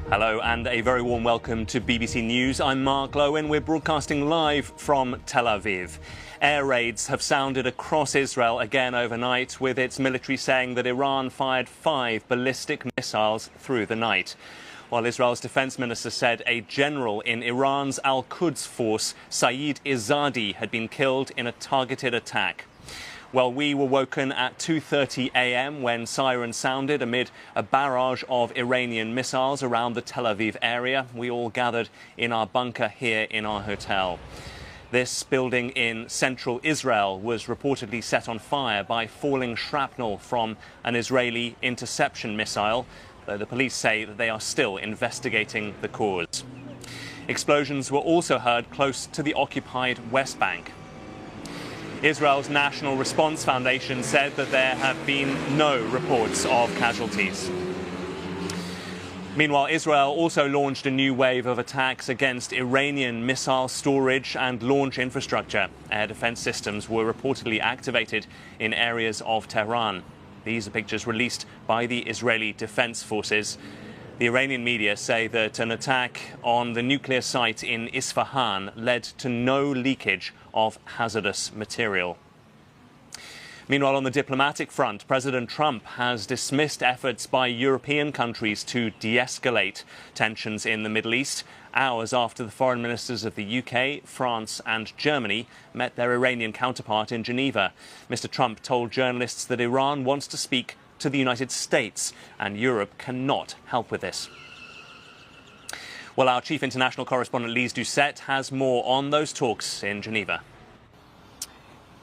Hello and a very warm welcome to BBC News. I'm Mark Lowen. We're broadcasting live from Tel Aviv. Air raids have sounded across Israel again overnight, with its military saying that Iran fired 5 ballistic missiles through the night. While Israel's defense minister said a general in Iran's Al-Quds force, Saeed Izadi, had been killed in a targeted attack. Well, we were woken at 2:30 a.m. when sirens sounded amid a barrage of Iranian missiles around the Tel Aviv area. We all gathered in our bunker here in our hotel. This building in central Israel was reportedly set on fire by falling shrapnel from an Israeli interception missile, though the police say that they are still investigating the cause. Explosions were also heard close to the occupied West Bank. Israel's National Response Foundation said that there have been no reports of casualties. Meanwhile, Israel also launched a new wave of attacks against Iranian missile storage and launch infrastructure. Air defense systems were reportedly activated in areas of Tehran. These are pictures released by the Israeli Defense Forces. The Iranian media say that an attack on the nuclear site in Isfahan led to no leakage of hazardous material. Meanwhile, on the diplomatic front, President Trump has dismissed efforts by European countries to de-escalate tensions in the Middle East, hours after the foreign ministers of the UK, France and Germany met their Iranian counterpart in Geneva. Mr. Trump told journalists that Iran wants to speak to the United States, and Europe cannot help with this. Well, our chief international correspondent Lise Doucette has more on those talks in Geneva.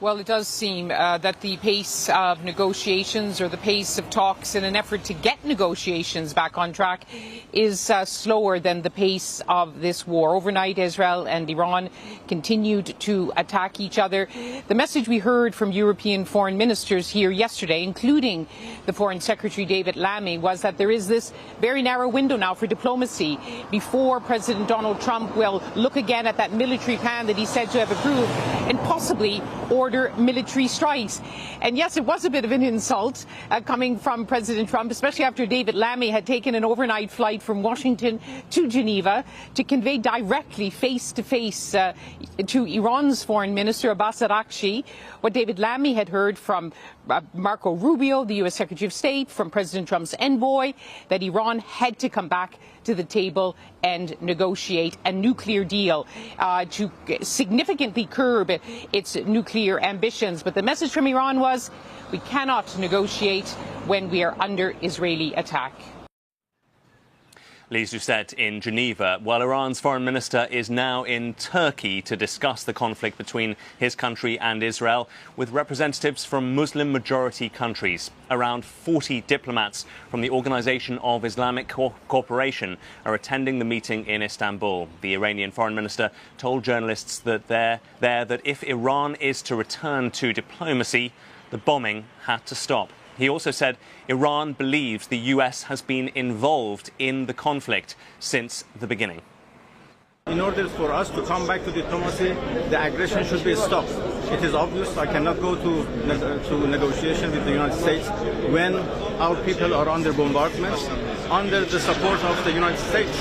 Well, it does seem that the pace of negotiations, or the pace of talks in an effort to get negotiations back on track, is slower than the pace of this war. Overnight, Israel and Iran continued to attack each other. The message we heard from European foreign ministers here yesterday, including the Foreign Secretary David Lammy, was that there is this very narrow window now for diplomacy before President Donald Trump will look again at that military plan that he said to have approved and possibly order military strikes. And yes, it was a bit of an insult coming from President Trump, especially after David Lammy had taken an overnight flight from Washington to Geneva to convey directly face-to-face to Iran's foreign minister, Abbas Araghchi, what David Lammy had heard from Marco Rubio, the U.S. Secretary of State, from President Trump's envoy, that Iran had to come back to the table and negotiate a nuclear deal to significantly curb its nuclear ambitions. But the message from Iran was, we cannot negotiate when we are under Israeli attack. Lise Doucette in Geneva. While Iran's foreign minister is now in Turkey to discuss the conflict between his country and Israel with representatives from Muslim-majority countries. Around 40 diplomats from the Organization of Islamic Cooperation are attending the meeting in Istanbul. The Iranian foreign minister told journalists that that if Iran is to return to diplomacy, the bombing had to stop. He also said Iran believes the U.S. has been involved in the conflict since the beginning. In order for us to come back to diplomacy, the aggression should be stopped. It is obvious I cannot go to negotiation with the United States when our people are under bombardments, under the support of the United States.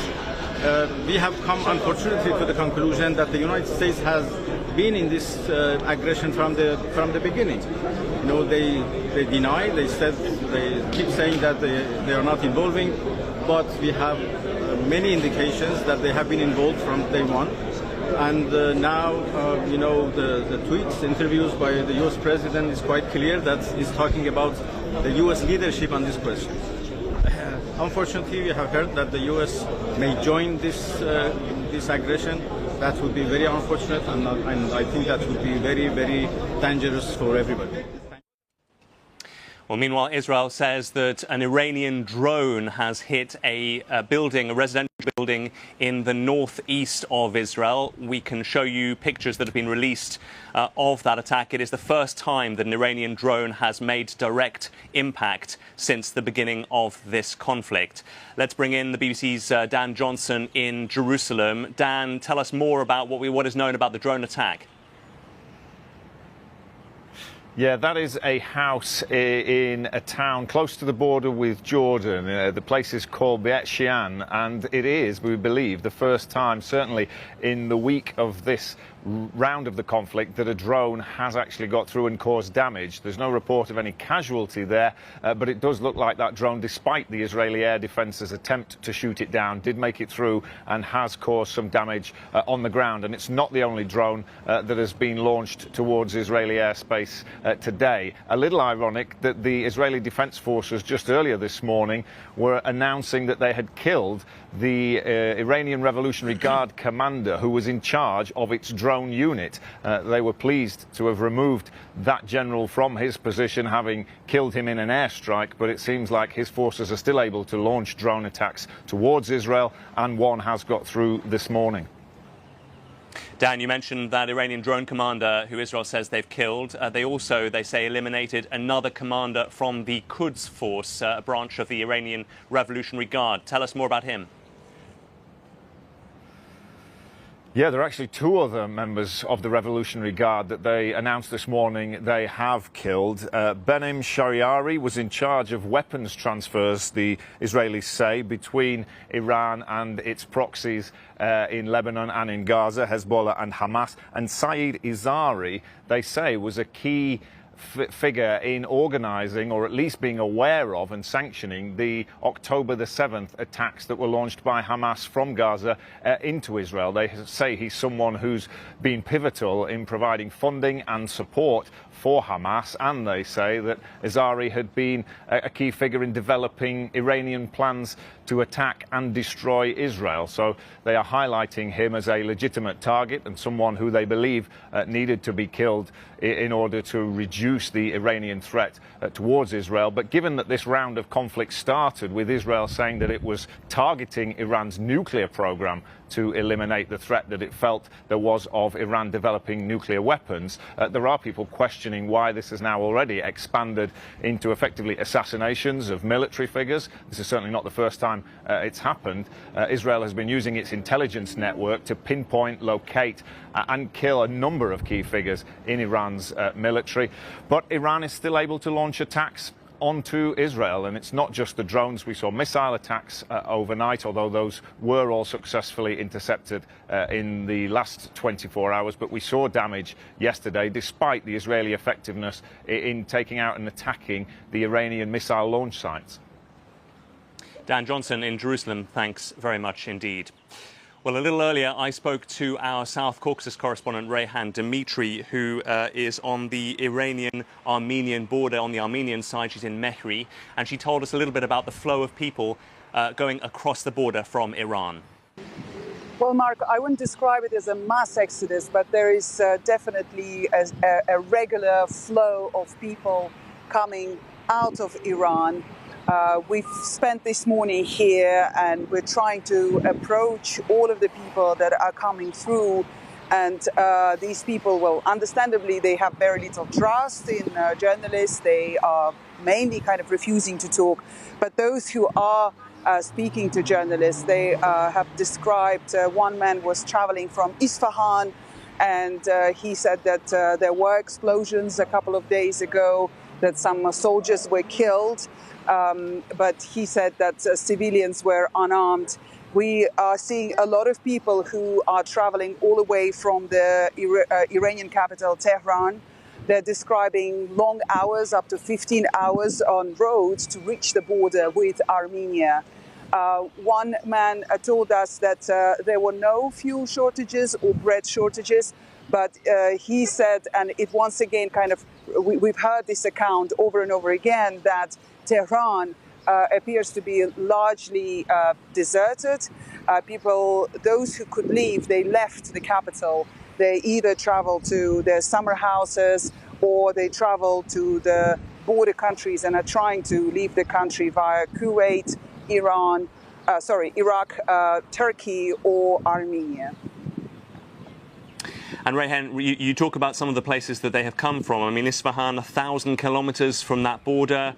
We have come, unfortunately, to the conclusion that the United States has been in this aggression from the beginning. You know, they deny, they keep saying that they are not involving, but we have many indications that they have been involved from day one. And now, you know, the tweets, interviews by the U.S. President is quite clear that he's talking about the U.S. leadership on this question. Unfortunately, we have heard that the U.S. may join this aggression. That would be very unfortunate, and I think that would be very, very dangerous for everybody. Well, meanwhile, Israel says that an Iranian drone has hit a residential building in the northeast of Israel. We can show you pictures that have been released of that attack. It is the first time that an Iranian drone has made direct impact since the beginning of this conflict. Let's bring in the BBC's Dan Johnson in Jerusalem. Dan, tell us more about what is known about the drone attack. Yeah, that is a house in a town close to the border with Jordan. The place is called Beit Shean, and it is, we believe, the first time, certainly in the week of this round of the conflict, that a drone has actually got through and caused damage. There's no report of any casualty there, but it does look like that drone, despite the Israeli air defence's attempt to shoot it down, did make it through and has caused some damage on the ground. And it's not the only drone that has been launched towards Israeli airspace today. A little ironic that the Israeli Defense Forces just earlier this morning were announcing that they had killed the Iranian Revolutionary Guard commander who was in charge of its drone unit. They were pleased to have removed that general from his position, having killed him in an airstrike, but it seems like his forces are still able to launch drone attacks towards Israel, and one has got through this morning. Dan, you mentioned that Iranian drone commander who Israel says they've killed. They say, eliminated another commander from the Quds force, a branch of the Iranian Revolutionary Guard. Tell us more about him. Yeah, there are actually two other members of the Revolutionary Guard that they announced this morning they have killed. Benim Shariari was in charge of weapons transfers, the Israelis say, between Iran and its proxies in Lebanon and in Gaza, Hezbollah and Hamas. And Saeed Izadi, they say, was a key figure in organising, or at least being aware of and sanctioning, the October the 7th attacks that were launched by Hamas from Gaza into Israel. They say he's someone who's been pivotal in providing funding and support for Hamas, and they say that Izadi had been a key figure in developing Iranian plans to attack and destroy Israel. So they are highlighting him as a legitimate target and someone who they believe needed to be killed in order to reduce the Iranian threat towards Israel. But given that this round of conflict started with Israel saying that it was targeting Iran's nuclear program to eliminate the threat that it felt there was of Iran developing nuclear weapons, there are people questioning why this has now already expanded into effectively assassinations of military figures. This is certainly not the first time it's happened. Israel has been using its intelligence network to pinpoint, locate and kill a number of key figures in Iran's military. But Iran is still able to launch attacks onto Israel, and it's not just the drones. We saw missile attacks overnight, although those were all successfully intercepted in the last 24 hours. But we saw damage yesterday, despite the Israeli effectiveness in taking out and attacking the Iranian missile launch sites. Dan Johnson in Jerusalem, thanks very much indeed. Well, a little earlier, I spoke to our South Caucasus correspondent, Rayhan Dimitri, who is on the Iranian-Armenian border on the Armenian side. She's in Mehri, and she told us a little bit about the flow of people going across the border from Iran. Well, Mark, I wouldn't describe it as a mass exodus, but there is definitely a regular flow of people coming out of Iran. We've spent this morning here, and we're trying to approach all of the people that are coming through. And these people, well, understandably, they have very little trust in journalists. They are mainly kind of refusing to talk. But those who are speaking to journalists, they have described, one man was traveling from Isfahan, and he said that there were explosions a couple of days ago, that some soldiers were killed. But he said that civilians were unarmed. We are seeing a lot of people who are traveling all the way from the Iranian capital, Tehran. They're describing long hours, up to 15 hours on roads to reach the border with Armenia. One man told us that there were no fuel shortages or bread shortages, but he said, and it once again kind of, we've heard this account over and over again, that Tehran appears to be largely deserted. People, those who could leave, they left the capital. They either traveled to their summer houses or they traveled to the border countries and are trying to leave the country via Kuwait, Iraq, Turkey or Armenia. And Rayhan, you talk about some of the places that they have come from. I mean, Isfahan, 1,000 kilometers from that border,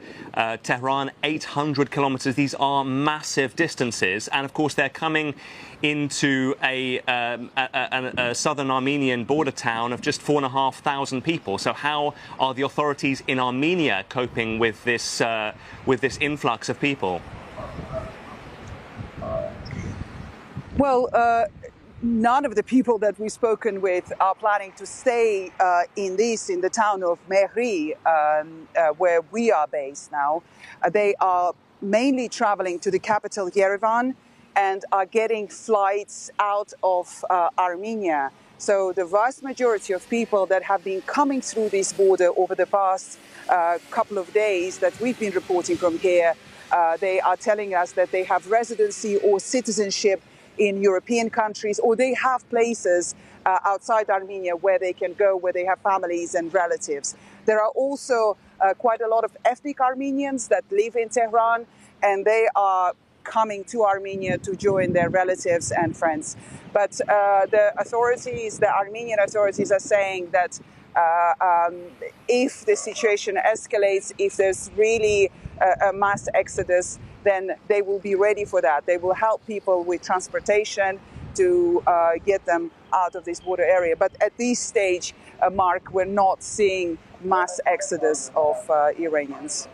Tehran, 800 kilometers. These are massive distances. And of course, they're coming into a southern Armenian border town of just 4,500 people. So how are the authorities in Armenia coping with this influx of people? Well, none of the people that we've spoken with are planning to stay in the town of Mehri, where we are based now. They are mainly traveling to the capital, Yerevan, and are getting flights out of Armenia. So the vast majority of people that have been coming through this border over the past couple of days that we've been reporting from here, they are telling us that they have residency or citizenship in European countries, or they have places outside Armenia where they can go, where they have families and relatives. There are also quite a lot of ethnic Armenians that live in Tehran, and they are coming to Armenia to join their relatives and friends. But the Armenian authorities are saying that if the situation escalates, if there's really a mass exodus, then they will be ready for that. They will help people with transportation to get them out of this border area. But at this stage, Mark, we're not seeing mass exodus of Iranians.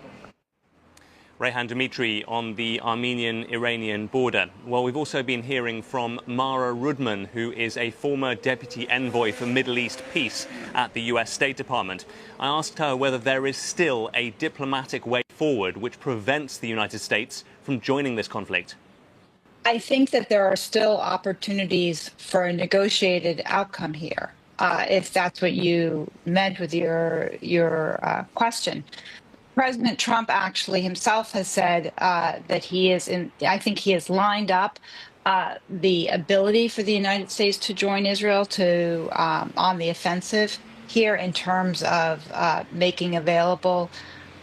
Rayhan Dmitry on the Armenian-Iranian border. Well, we've also been hearing from Mara Rudman, who is a former deputy envoy for Middle East peace at the US State Department. I asked her whether there is still a diplomatic way forward which prevents the United States from joining this conflict. I think that there are still opportunities for a negotiated outcome here, if that's what you meant with your question. President Trump actually himself has said that I think he has lined up the ability for the United States to join Israel on the offensive here in terms of making available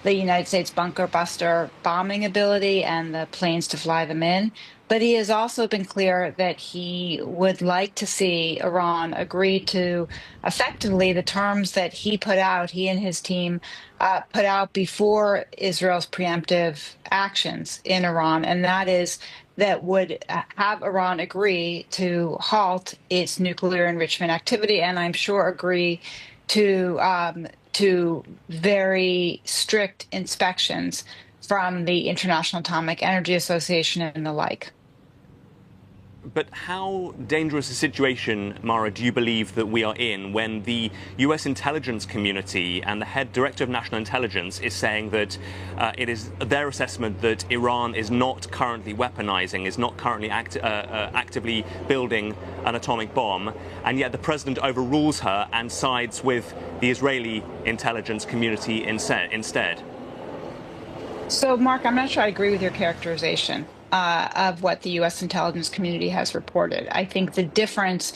the United States bunker buster bombing ability and the planes to fly them in. But he has also been clear that he would like to see Iran agree to effectively the terms that he and his team put out before Israel's preemptive actions in Iran. And that is that would have Iran agree to halt its nuclear enrichment activity, and I'm sure agree to very strict inspections from the International Atomic Energy Association and the like. But how dangerous a situation, Mara, do you believe that we are in when the US intelligence community and the head director of national intelligence is saying that it is their assessment that Iran is not currently weaponizing, is not currently actively building an atomic bomb, and yet the president overrules her and sides with the Israeli intelligence community instead? So, Mark, I'm not sure I agree with your characterization of what the U.S. intelligence community has reported. I think the difference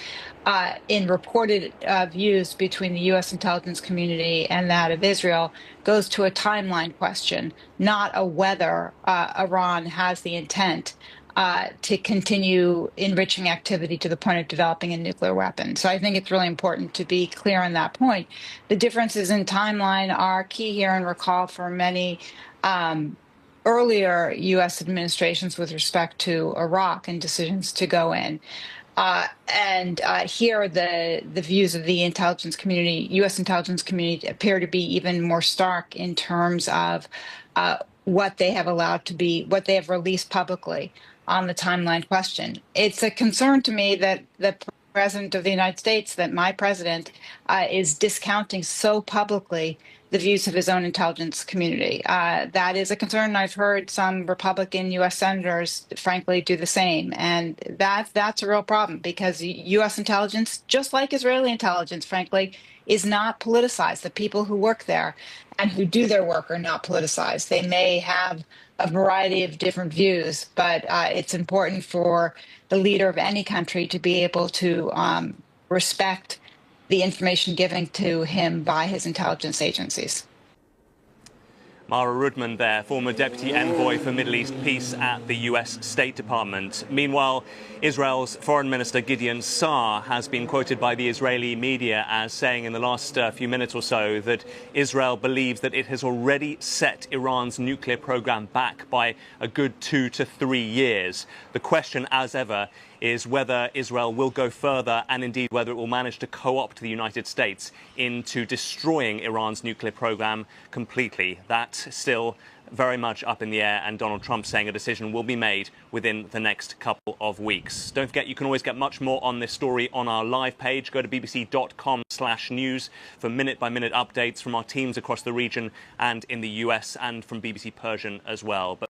in reported views between the U.S. intelligence community and that of Israel goes to a timeline question, not a whether Iran has the intent to continue enriching activity to the point of developing a nuclear weapon. So I think it's really important to be clear on that point. The differences in timeline are key here, and recall for many earlier U.S. administrations with respect to Iraq and decisions to go in. Here, the views of the intelligence community, U.S. intelligence community, appear to be even more stark in terms of what they have what they have released publicly on the timeline question. It's a concern to me that the President of the United States, that my president, is discounting so publicly the views of his own intelligence community. That is a concern. I've heard some Republican U.S. senators, frankly, do the same. And that's a real problem because U.S. intelligence, just like Israeli intelligence, frankly, is not politicized. The people who work there and who do their work are not politicized. They may have a variety of different views, but it's important for the leader of any country to be able to respect the information given to him by his intelligence agencies. Mara Rudman there, former Deputy Envoy for Middle East Peace at the US State Department. Meanwhile, Israel's Foreign Minister Gideon Saar has been quoted by the Israeli media as saying in the last few minutes or so that Israel believes that it has already set Iran's nuclear program back by a good 2 to 3 years. The question, as ever, is whether Israel will go further and indeed whether it will manage to co-opt the United States into destroying Iran's nuclear program completely. That's still very much up in the air, and Donald Trump saying a decision will be made within the next couple of weeks. Don't forget, you can always get much more on this story on our live page. Go to bbc.com/news for minute-by-minute updates from our teams across the region and in the US, and from BBC Persian as well. But